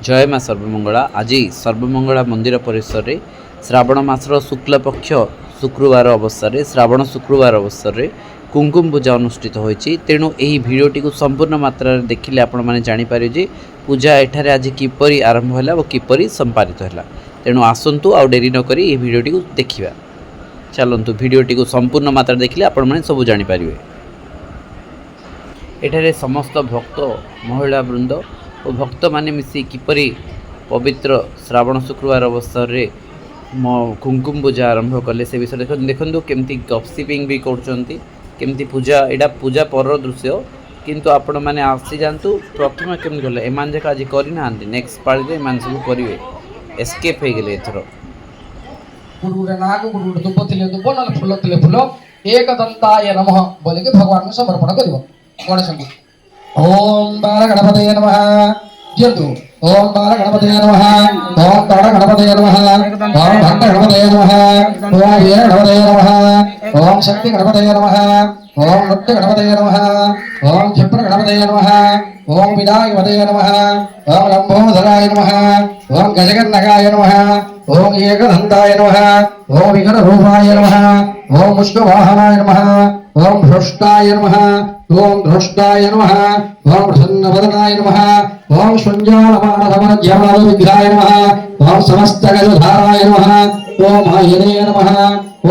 जय माँ सर्वमंगला। आज सर्वमंगला मंदिर परिसर में श्रावण मासर शुक्ल पक्ष शुक्रवार अवसर श्रावण शुक्रवार अवसर कुंकुम पूजा अनुष्ठित होती। तेणु यही भिडटी को संपूर्ण मात्रा देखिले आपण मैंने जानीपर जे पूजा एठारे आज किपरि आरंभ है और किपरि संपादित है। तेणु आसतु आ डेरी नक भिडटी को देखा। चलतु भिडटी को संपूर्ण मात्रा देखिले आपण मैंने सब जानीपर। एठारे समस्त भक्त महिला वृंद और भक्त माने मिसी किपरि पवित्र श्रावण शुक्रवार अवसर रे कुंकुम पूजा आरंभ कले से विषय देखो केमती गपसिपिंग भी करचंती केमती पूजा एडा पूजा पर दृश्य किंतु आपण माने आसी जानतु प्रथम केमती गले एमान जे आज करि नांती नेक्स्ट पार्ट रे मान सब करिवे एस्केप हे गेले एथरो गुरुरे नाग गुरुरे दुबथिले दुब नल फुलथिले फुल एक दंताय नमः बोले के भगवान को समर्पण करिवो गणेश को ओम बाल गणपतये नमः जयतु ओम बाल गणपतये नमः ओम तड़ गणपतये नमः ओम भक्त गणपतये नमः ओम वीर गणपतये नमः ओम शक्ति गणपतये नमः ओम नृत्य गणपतये नमः ओम क्षिप्र गणपतये नमः ओम विनायक गणपतये नमः ओम लंबोदराय नमः ओम गजगन्नगाय नमः ओम एकदंताय नमः ओम विघ्न रूपाय नमः ओम मुष्कवाहनाय नमः ओम भ्रष्टाय नमः ओम धृष्टाय नमः ओम प्रसन्नवदनाय नमः ओम शृंजालमानधवनज्ञान विग्रहाय नमः ओम समस्त गजधाराय नमः ओम आयने नमः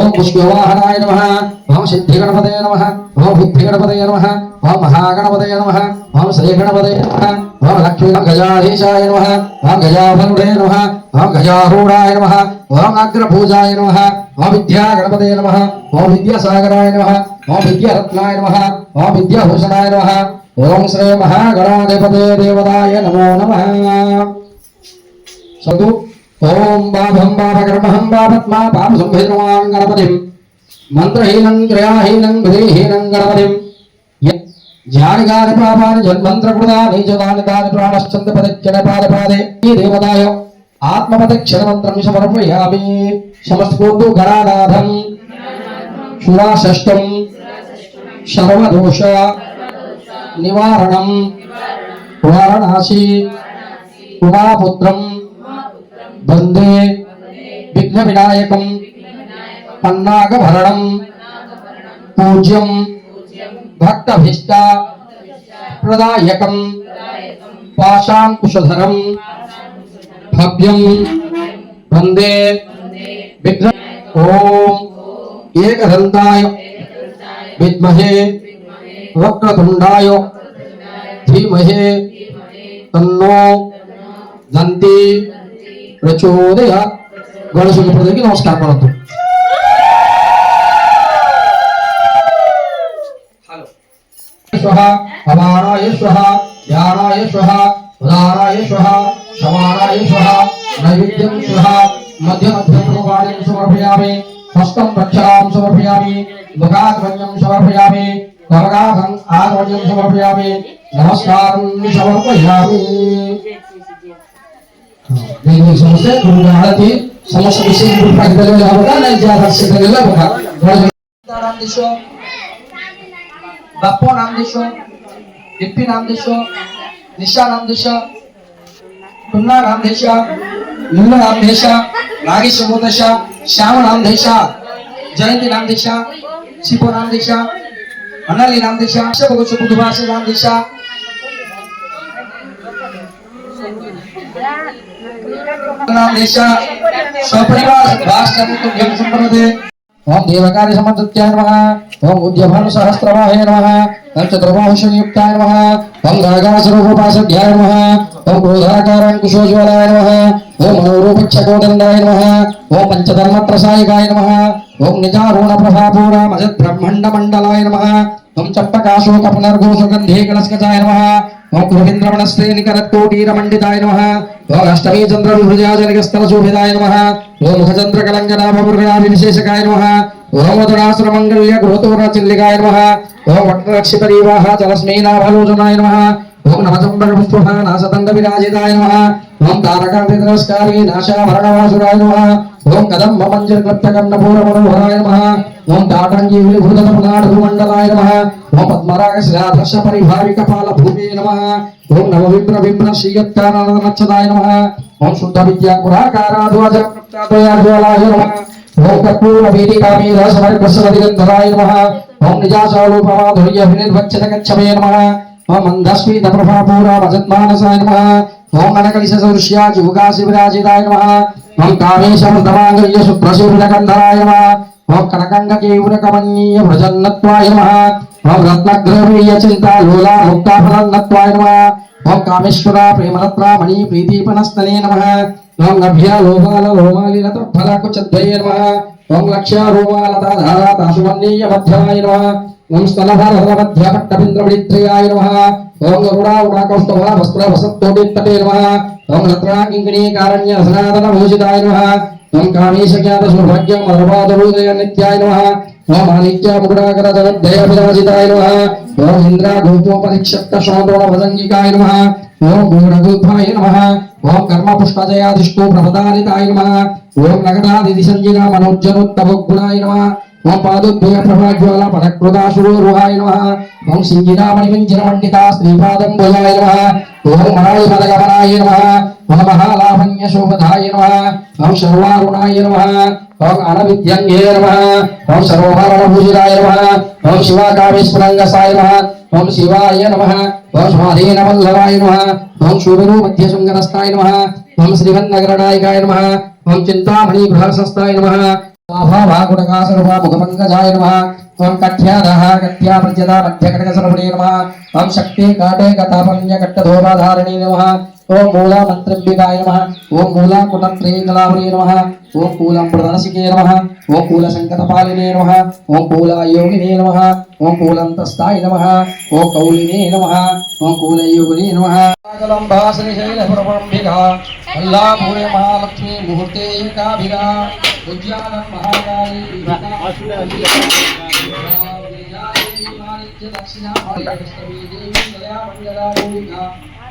ओम पुष्पवाहनाय नमः ओम सिद्धिगणपतये नमः ओम बुद्धिगणपतये नमः ओम महागणपतये नमः ओम श्रीगणपतये नमः ओम लक्ष्मी गजाधीशाय नमः ओम गजाभनुडे नमः ओम गजारूढ़ाय नमः ओम अग्रपूजाय नमः ओम विद्यागणपतये नमः ओम विद्यासागराय नमः ओम विद्यारत्नाय नमः ओम विद्याभूषणाय नमः ओम श्री महागणाधिपते देवताय नमो नमः। सदु ओम बाभं बाभकर्महं बापत्मा पाप संभेदवान् गणपतिं मंत्रहीनं क्रियाहीनं विधिहीनं गणपतिं ज्ञानगान पापानि जन्मंत्रकृतानि जनानि तानि प्राणश्चन्द पदच्चन पादपादे देवताय आत्मपदक्षण मंत्रं समर्पयामि। समस्तपूर्व गणानाथं शुभाषष्टम सर्वदोष निवारणं वाराणसी उमापुत्रं वंदे विघ्न विनायकं पन्नागभरणं पूज्यं भक्तभीष्टा प्रदायकं पाशांकुशधरं भव्यं वंदे विघ्न ओम एकदंताय विद्महे वक्रतुंडाय धीमहि तन्नो दंती प्रचोदयात्। गणेश की नमस्कार करतु। स्वाहा अवाराय स्वाहा ध्यानाय स्वाहा उदाराय स्वाहा समानाय स्वाहा नैवेद्यं स्वाहा मध्य मध्यप्रवाणं समर्पयामि हस्तं प्रक्षालं समर्पयामि मुखाग्रण्यं समर्पयामि करगाघं आग्रण्यं समर्पयामि नमस्कारं समर्पयामि। देखिए समस्त गुरु आरती समस्त विषय गुरु प्राप्त होगा नहीं ज्यादा से होगा नाम दिशो बाप्पो नाम दिशो डिप्पी नाम दिशो निशा नाम दिशो टुन्ना नाम दिशा लुल्ला नाम दिशा नागेश्वर दिशा श्याम नाम दिशा जयंती नाम दिशा शिपो नाम दिशा अनली नाम दिशा सबको सुबुधवास नाम दिशा नाम दिशा सपरिवार राष्ट्र तुभ्यं संप्रदे ओम देवकार्य समर्पित्याय नमः ओम उद्यमन सहस्रवाहे नमः ओम चतुर्बाहुषयुक्ताय नमः ओम गागासुरूपासध्याय नमः ओम क्रोधाकारांकुशोज्वलाय नमः ओम मनोरूपच्छकोदंडाय नमः ओम पंचधर्मप्रसायिकाय नमः ओम निजारूणप्रभापूर्णमजत् ब्रह्माण्डमण्डलाय नमः ओम चट्टकाशोक पुनर्घोषगन्धे कलस्कचाय नमः ओम कुरुविन्द्रमणस्ते निकरत्कोटीरमण्डिताय नमः ओम अष्टमी चंद्र विभुजाजनिकस्थलशोभिताय नमः ओम मुखचंद्रकलङ्कनाभमुर्गणाभिविशेषकाय नमः ओम वदनासुरमङ्गल्य गृहतोरणचिल्लिकाय नमः ओम वक्त्ररक्षितरीवाः जलस्मेनाभलोचनाय नमः ओम नवचम्बकपुष्पहानासदण्डविराजिताय नमः ओम तारकाभिनमस्कारी नाशाभरणवासुराय नमः ओम कदम्बमञ्जरक्लप्तकर्णपूरमनोहराय नमः ఓం తాటంగి విభూత పునాడు మండలాయ నమః ఓం పద్మరాగ శ్రీధర్ష పరిభావిక పాల భూమే నమః ఓం నవ విప్ర విప్ర శ్రీయత్కారాయ నచ్చదాయ నమః ఓం శుద్ధ విద్యా పురాకారాధ్వజ ప్రప్తాయ నమః ఓం కర్పూర వేదికా మీద సమర్పసదిగంధరాయ నమః ఓం నిజాసారూపమాధుర్య వినిర్వచ్చత గచ్చమే నమః ఓం మందస్మిత ప్రభాపూర వజన్మానసాయ నమః ఓం అనకలిశ సదృశ్య జుగాసి విరాజితాయ నమః ఓం కామేశమృతమాంగల్య సుప్రశూర్ణకంధరాయ నమః ఓం కనకంగకేయుర కమనీయ ప్రజన్నత్వాయ నమః ఓం రత్నగ్రవీయ చింతాలోలా ముక్తాఫలన్నత్వాయ నమః ఓం కామేశ్వర ప్రేమరత్నామణి ప్రీతిపనస్తనే నమః ఓం నభ్య లోమాల లోమాలిలత ఫలకుచద్వయ నమః ఓం లక్ష్య రోమాలత ధారాత సువర్ణీయ మధ్యాయ నమః ఓం స్థలభర మధ్య పట్టబింద్రవిత్రయాయ నమః ఓం గరుడా ఉడాకౌస్తభ వస్త్ర వసత్తోడిత్తటే నమః ఓం రత్నాకింకిణీ కారణ్య సనాతన భూషితాయ నమః ఓం కామేశజ్ఞాత సౌభాగ్య మధుపాదరుదయ నిత్యాయ నమః ఓం ఆదిత్య ముకుడాకర జగద్దయ విరాజితాయ నమః ఓం ఇంద్ర గోపోపరిక్షప్త శోధోణ భజంగికాయ నమః ఓం గూఢగుల్ఫాయ నమః ఓం కర్మ పుష్పజయాదిష్టు ప్రపదారితాయ నమః ఓం నగదాది సంజిన మనోజ్జనోత్తమగుణాయ నమః ఓం పాదోద్భయ ప్రభాజ్వాల పరకృతాశురోరుహాయ నమః ఓం సింజినామణి వింజన పండిత శ్రీపాదం భుజాయ నమః ఓం మరాయ పదగమనాయ నమః ఓం మహాలాభన్య శోభదాయ నమః ఓం సర్వారుణాయ నమః ఓం అనవిద్యంగే నమః ఓం సర్వభరణభూషితాయ నమః ఓం శివాకామేశ్వరంగసాయ నమః ఓం శివాయ నమః ఓం స్వాధీనవల్లభాయ నమః ఓం శూరరు మధ్యశృంగరస్తాయ నమః ఓం శ్రీమన్నగరనాయకాయ నమః ఓం చింతామణి గృహస్థాయ నమః मुखपंकजाय नमः ओम कठ्याधः कठ्या प्रज्यता मध्यकटकसर्वणे नमः ओम शक्ति काटे कथापन्य कट्टधोपाधारिणे नमः ओम मूला मंत्रम्बिकाय नमः ओम मूला कुटत्रे कलावरे नमः ओम कूलं प्रदर्शिके नमः ओम कूल संकटपालिने नमः ओम कूला योगिने नमः ओम कूलंतस्ताय नमः ओम कौलिने नमः ओम कूलयोगिने नमः कलंभासनिशैलपुरम्बिका अल्लापुरे महालक्ष्मी मुहूर्ते एकाभिगा उज्जानं महाकाली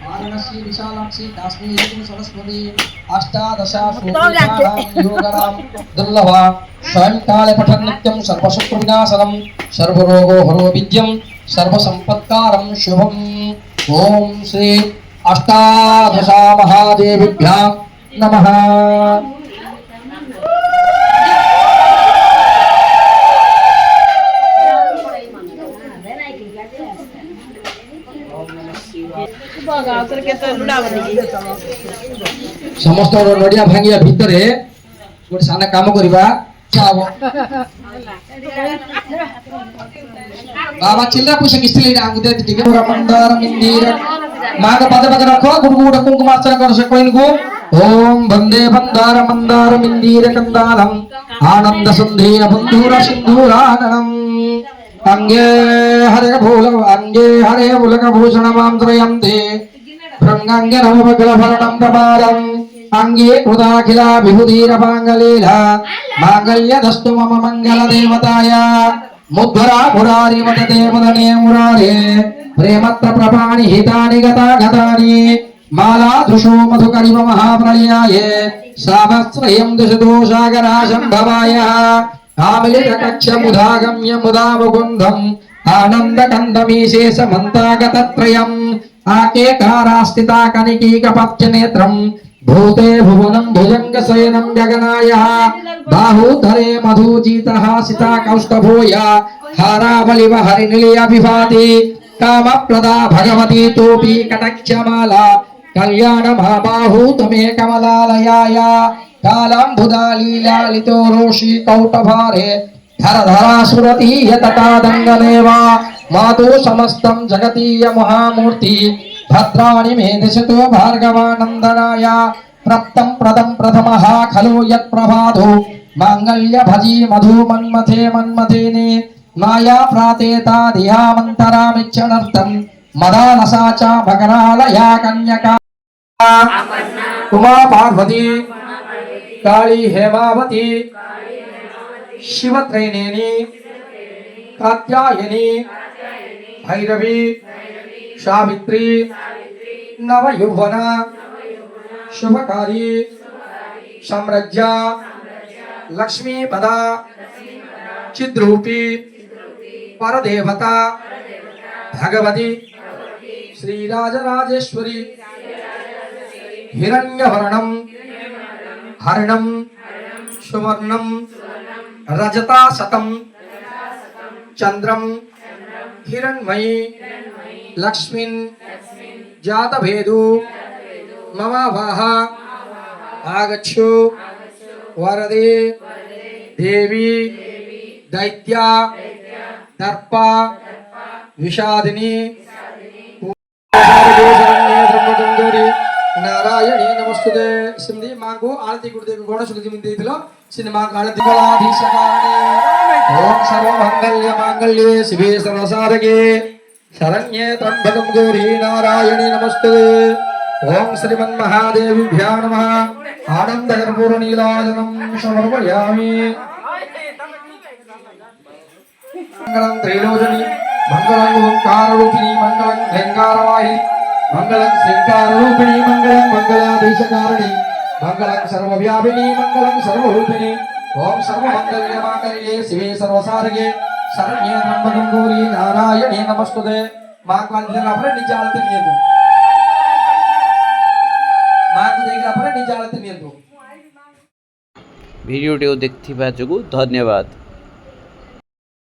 वाराणसी विशालाक्षी काश्मीर सरस्वती अष्टादशायोगरां दुर्लभा स्वयंकाले पठन नित्यं सर्वशत्रुविनाशनं सर्वरोगो हरो विद्यं सर्वसंपत्कारं शुभम् ओम श्री अष्टादशा महादेवीभ्यां नमः। समस्त नड़िया भांगिया भितर गोटे साना काम करवा बाबा चिल्ला पैसा किस्ती मंदार मंदिर माँ का पद पद रखो गुड़ कुंकुमार्चना कर से कोइन को ओम वंदे मंदार मंदार मंदिर कंदालम आनंद संधेय बंधुर सिंधुराननम अंगे हरे भूलक भूषण मांत्रयन्ते भृंगांगे नवमग्रभरणं प्रमादं अंगे कृताखिला विभूतिरपांगलीला मांगल्यदस्तु मम मंगल देवताय मुद्रा मुरारी वदते मदने मुरारे प्रेमत्र प्रपाणि हितानि गता गतानि माला धुषो मधुकरिव महाप्रलयाय सावस्त्रयं दिशतो सागरा संभवाय आमिलितकक्ष मुदागम्य मुदा मुकुन्दम् आनन्दकन्दमीशे समन्तागतत्रयम् आकेकारास्थिता कनिकीकपत्यनेत्रम् भूते भुवनं भुजङ्गशयनं जगनायः बाहुधरे मधुजितः सिता कौस्तभोय हारावलिव हरिनिलयविभाति कामप्रदा भगवती तोपी कटक्षमाला कल्याण महाबाहु तमे कमलालयाय कालाम्बुदालीलालितो रोषि कौटभारे धर धरा सुरति यतटादङ्गनेवा मातु समस्तं जगतीय महामूर्ति भद्राणि मे दिशतु भार्गवानन्दनाय प्रप्तं प्रदं प्रथमः खलु यत्प्रभातो माङ्गल्य भजी मधु मन्मथे मन्मथेने माया प्रातेता धियामन्तरामिच्छनर्थं मदालसा च मकरालया कन्यका उमा पार्वती काली हेमावती शिवत्रैनेनी कात्यायनी भैरवी सावित्री नवयौवना शुभकारी साम्राज्या लक्ष्मीपदा चिद्रूपी परदेवता भगवती श्रीराजराजेश्वरी हिरण्यवर्णं हरिणं सुवर्णं रजताशतं चंद्रम हिरण्मयी लक्ष्मीन् जातभेदु मम वाह आगच्छो वरदे देवी दैत्या दर्पा विषादिनी नारायणी नमस्तुते सिंधी मांगो आरती गुरुदेव गौण सुखी मंदिर सिनेमा आरती कलाधीशकारणे ओम सर्वमंगल्य मांगल्ये शिवे सर्वसाधके शरण्ये त्र्यंबकं गौरी नारायणी नमस्तुते ओम श्रीमन्महादेवीभ्यां नमः आनंदकर्पूर नीलाजनं समर्पयामि मंगलं त्रैलोचनी मंगलं ओंकाररूपिणी मंगलं घंकारवाहिनी मंगलं श्रृंगाररूपिणी मंगलं मंगलाधीशकारिणी मंगलं सर्वव्यापिनी मंगलं सर्वरूपिणी ओम सर्वमंगल्यमांगल्ये शिवे सर्वसाधके शरण्ये त्र्यंबकं गौरी नारायणी नमस्तुते मां को अंदर अपने निजालते नियंतो मां को देख अपने निजालते नियंतो ভিডিওটি দেখଥିବା ଯୋଗୁଁ ଧନ୍ୟବାଦ।